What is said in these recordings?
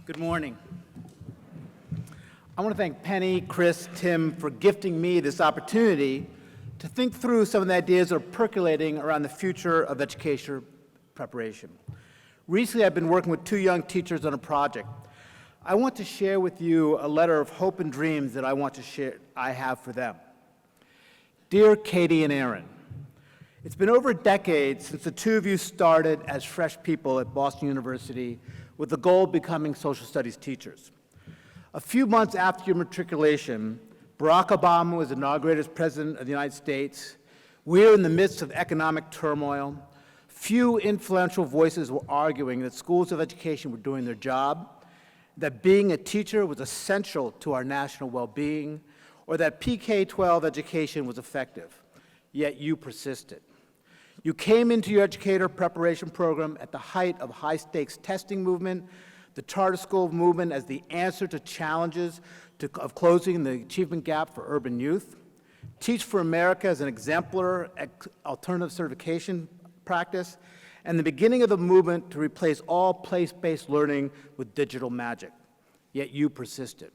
Good morning. I want to thank Penny, Chris, Tim for gifting me this opportunity to think through some of the ideas that are percolating around the future of education preparation. Recently, I've been working with two young teachers on a project. I want to share with you a letter of hope and dreams that I have for them. Dear Katie and Aaron, it's been over a decade since the two of you started as fresh people at Boston University with the goal of becoming social studies teachers. A few months after your matriculation, Barack Obama was inaugurated as President of the United States. We're in the midst of economic turmoil. Few influential voices were arguing that schools of education were doing their job, that being a teacher was essential to our national well-being, or that PK-12 education was effective. Yet you persisted. You came into your educator preparation program at the height of high-stakes testing movement, the charter school movement as the answer to challenges of closing the achievement gap for urban youth, Teach for America as an exemplar alternative certification practice, and the beginning of the movement to replace all place-based learning with digital magic. Yet you persisted.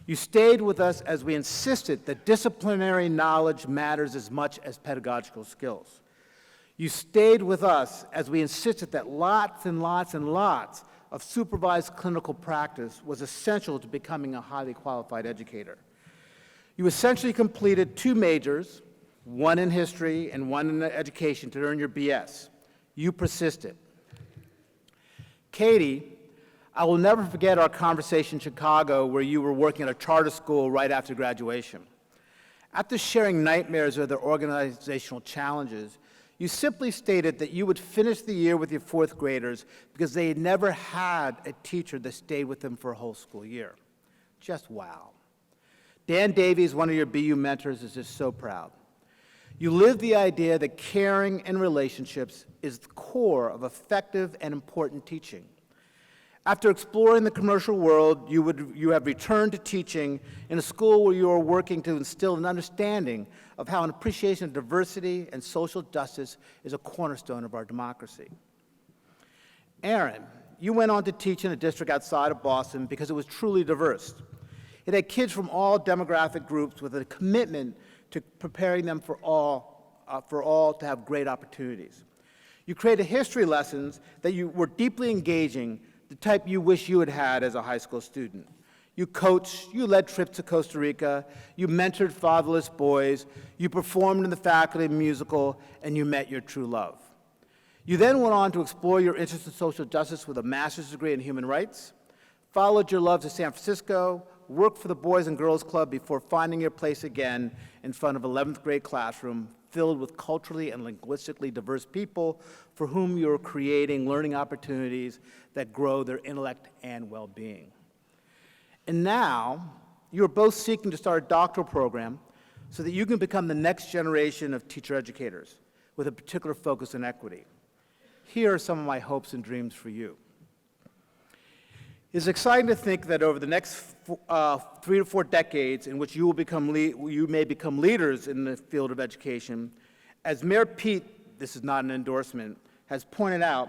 You stayed with us as we insisted that disciplinary knowledge matters as much as pedagogical skills. You stayed with us as we insisted that lots and lots and lots of supervised clinical practice was essential to becoming a highly qualified educator. You essentially completed two majors, one in history and one in education, to earn your BS. You persisted. Katie, I will never forget our conversation in Chicago where you were working at a charter school right after graduation. After sharing nightmares of their organizational challenges, you simply stated that you would finish the year with your fourth graders because they had never had a teacher that stayed with them for a whole school year. Just wow. Dan Davies, one of your BU mentors, is just so proud. You live the idea that caring and relationships is the core of effective and important teaching. After exploring the commercial world, you have returned to teaching in a school where you are working to instill an understanding of how an appreciation of diversity and social justice is a cornerstone of our democracy. Aaron, you went on to teach in a district outside of Boston because it was truly diverse. It had kids from all demographic groups with a commitment to preparing them for all to have great opportunities. You created history lessons that you were deeply engaging, the type you wish you had had as a high school student. You coached, you led trips to Costa Rica, you mentored fatherless boys, you performed in the faculty musical, and you met your true love. You then went on to explore your interest in social justice with a master's degree in human rights, followed your love to San Francisco, worked for the Boys and Girls Club before finding your place again in front of an 11th grade classroom filled with culturally and linguistically diverse people for whom you are creating learning opportunities that grow their intellect and well-being. And now, you are both seeking to start a doctoral program so that you can become the next generation of teacher educators with a particular focus on equity. Here are some of my hopes and dreams for you. It's exciting to think that over the next 3 to 4 decades in which you may become leaders in the field of education, as Mayor Pete, this is not an endorsement, has pointed out,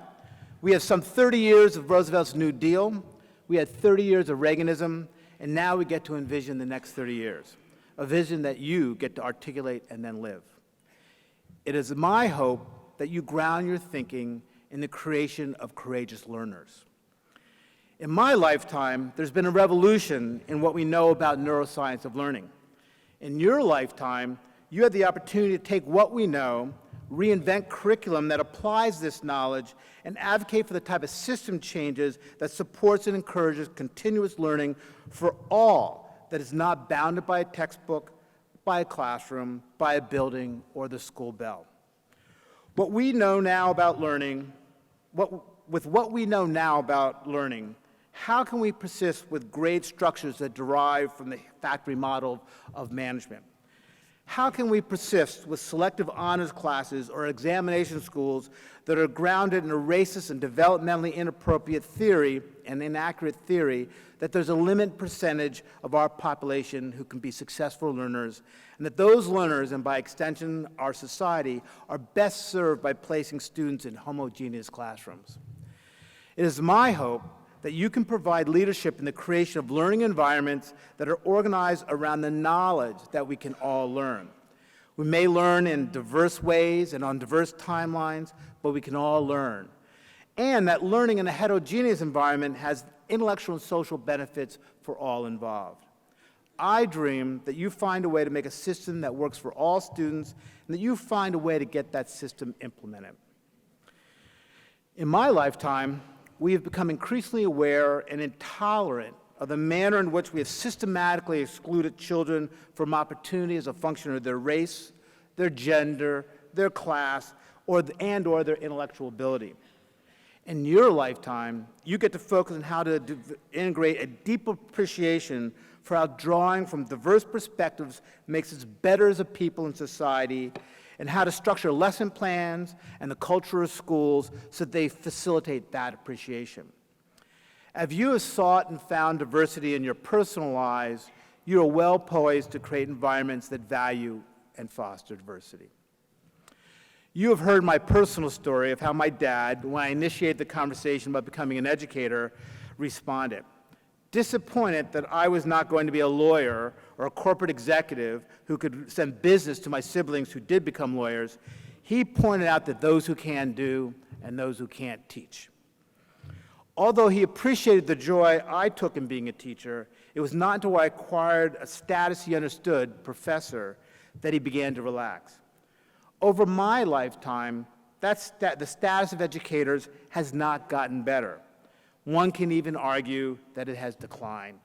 we have some 30 years of Roosevelt's New Deal, we had 30 years of Reaganism, and now we get to envision the next 30 years, a vision that you get to articulate and then live. It is my hope that you ground your thinking in the creation of courageous learners. In my lifetime, there's been a revolution in what we know about neuroscience of learning. In your lifetime, you had the opportunity to take what we know, reinvent curriculum that applies this knowledge, and advocate for the type of system changes that supports and encourages continuous learning for all that is not bounded by a textbook, by a classroom, by a building, or the school bell. What we know now about learning, with what we know now about learning, how can we persist with grade structures that derive from the factory model of management? How can we persist with selective honors classes or examination schools that are grounded in a racist and developmentally inappropriate theory and inaccurate theory that there's a limited percentage of our population who can be successful learners, and that those learners, and by extension our society, are best served by placing students in homogeneous classrooms? It is my hope that you can provide leadership in the creation of learning environments that are organized around the knowledge that we can all learn. We may learn in diverse ways and on diverse timelines, but we can all learn. And that learning in a heterogeneous environment has intellectual and social benefits for all involved. I dream that you find a way to make a system that works for all students and that you find a way to get that system implemented. In my lifetime, we have become increasingly aware and intolerant of the manner in which we have systematically excluded children from opportunity as a function of their race, their gender, their class, or their intellectual ability. In your lifetime, you get to focus on how to integrate a deep appreciation for how drawing from diverse perspectives makes us better as a people and society, and how to structure lesson plans and the culture of schools so that they facilitate that appreciation. As you have sought and found diversity in your personal lives, you are well poised to create environments that value and foster diversity. You have heard my personal story of how my dad, when I initiated the conversation about becoming an educator, responded. Disappointed that I was not going to be a lawyer or a corporate executive who could send business to my siblings who did become lawyers, he pointed out that those who can do and those who can't teach. Although he appreciated the joy I took in being a teacher, it was not until I acquired a status he understood, professor, that he began to relax. Over my lifetime, the status of educators has not gotten better. One can even argue that it has declined.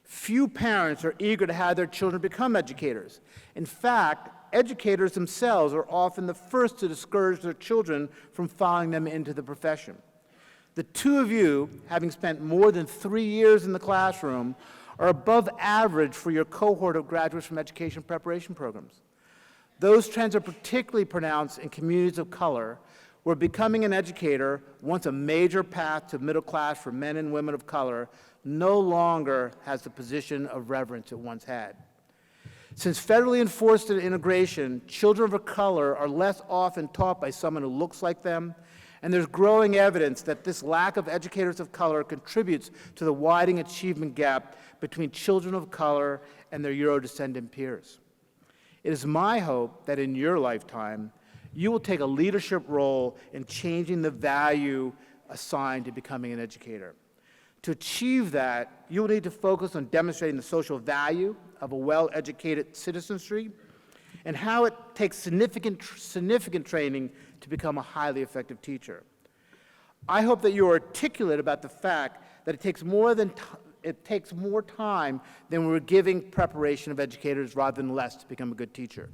Few parents are eager to have their children become educators. In fact, educators themselves are often the first to discourage their children from following them into the profession. The two of you, having spent more than 3 years in the classroom, are above average for your cohort of graduates from education preparation programs. Those trends are particularly pronounced in communities of color, where becoming an educator, once a major path to middle class for men and women of color, no longer has the position of reverence it once had. Since federally enforced integration, children of color are less often taught by someone who looks like them, and there's growing evidence that this lack of educators of color contributes to the widening achievement gap between children of color and their Euro-descendant peers. It is my hope that in your lifetime, you will take a leadership role in changing the value assigned to becoming an educator. To achieve that, you will need to focus on demonstrating the social value of a well-educated citizenry and how it takes significant training to become a highly effective teacher. I hope that you are articulate about the fact that it takes more time than we're giving preparation of educators rather than less to become a good teacher.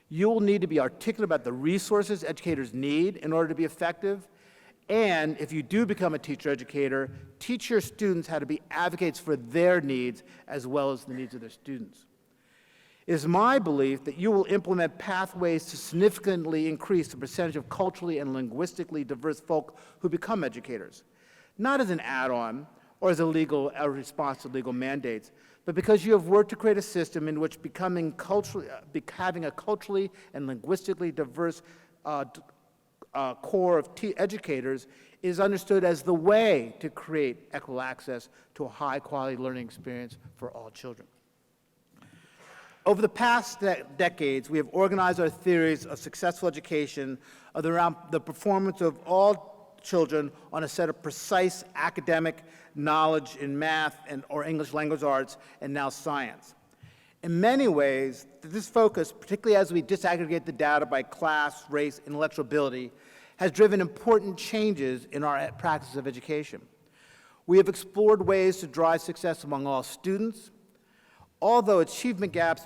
You will need to be articulate about the resources educators need in order to be effective, and if you do become a teacher-educator, teach your students how to be advocates for their needs as well as the needs of their students. It is my belief that you will implement pathways to significantly increase the percentage of culturally and linguistically diverse folk who become educators, not as an add-on or as a response to legal mandates, but because you have worked to create a system in which having a culturally and linguistically diverse core of educators is understood as the way to create equal access to a high-quality learning experience for all children. Over the past decades, we have organized our theories of successful education around the performance of all children on a set of precise academic knowledge in math or English language arts and now science. In many ways, this focus, particularly as we disaggregate the data by class, race, intellectual ability, has driven important changes in our practice of education. We have explored ways to drive success among all students. Although achievement gaps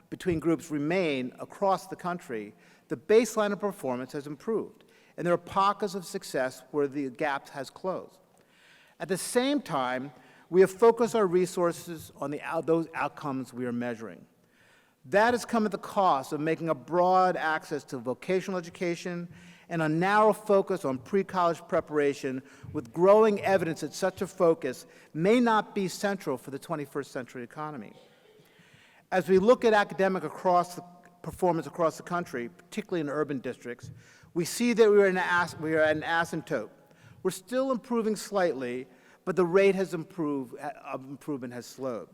between groups remain across the country, the baseline of performance has improved, and there are pockets of success where the gap has closed. At the same time, we have focused our resources on those outcomes we are measuring. That has come at the cost of making a broad access to vocational education and a narrow focus on pre-college preparation, with growing evidence that such a focus may not be central for the 21st century economy. As we look at academic performance across the country, particularly in urban districts, we see that we are at an asymptote. We're still improving slightly, but the rate of improvement has slowed.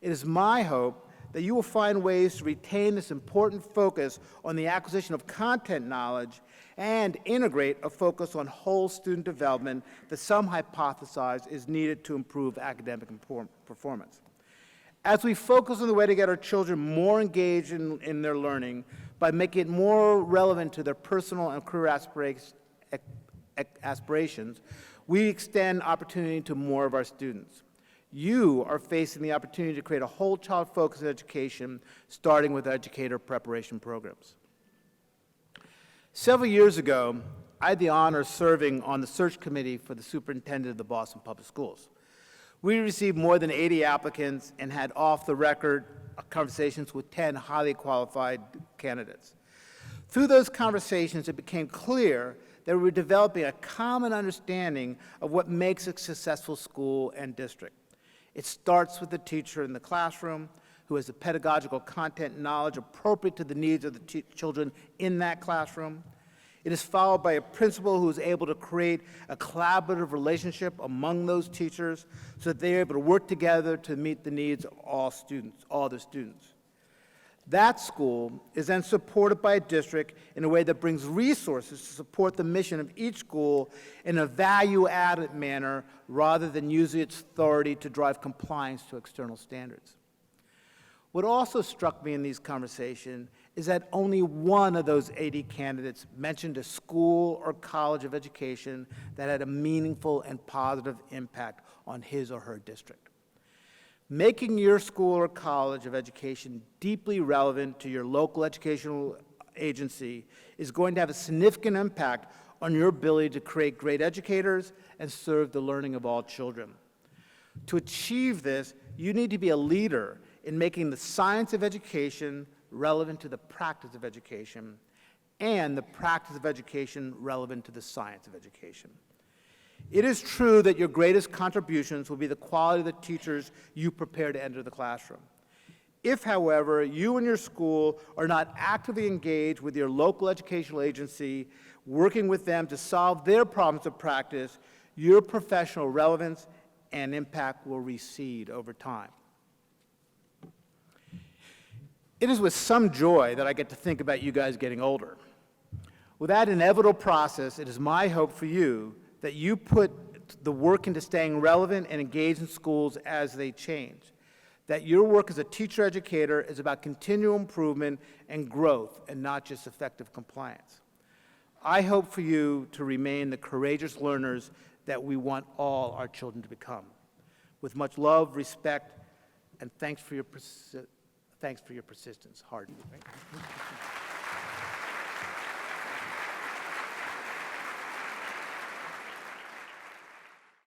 It is my hope that you will find ways to retain this important focus on the acquisition of content knowledge and integrate a focus on whole student development that some hypothesize is needed to improve academic performance. As we focus on the way to get our children more engaged in their learning by making it more relevant to their personal and career aspirations, we extend opportunity to more of our students. You are facing the opportunity to create a whole child-focused education, starting with educator preparation programs. Several years ago, I had the honor of serving on the search committee for the superintendent of the Boston Public Schools. We received more than 80 applicants and had off-the-record conversations with 10 highly qualified candidates. Through those conversations, it became clear that we were developing a common understanding of what makes a successful school and district. It starts with the teacher in the classroom who has the pedagogical content knowledge appropriate to the needs of the children in that classroom. It is followed by a principal who is able to create a collaborative relationship among those teachers so that they're able to work together to meet the needs of all the students. That school is then supported by a district in a way that brings resources to support the mission of each school in a value-added manner rather than using its authority to drive compliance to external standards. What also struck me in these conversations is that only one of those 80 candidates mentioned a school or college of education that had a meaningful and positive impact on his or her district. Making your school or college of education deeply relevant to your local educational agency is going to have a significant impact on your ability to create great educators and serve the learning of all children. To achieve this, you need to be a leader in making the science of education relevant to the practice of education and the practice of education relevant to the science of education. It is true that your greatest contributions will be the quality of the teachers you prepare to enter the classroom. If, however, you and your school are not actively engaged with your local educational agency, working with them to solve their problems of practice, your professional relevance and impact will recede over time. It is with some joy that I get to think about you guys getting older. With that inevitable process, it is my hope for you that you put the work into staying relevant and engaged in schools as they change, that your work as a teacher-educator is about continual improvement and growth and not just effective compliance. I hope for you to remain the courageous learners that we want all our children to become. With much love, respect, and thanks for your persistence, Hardin.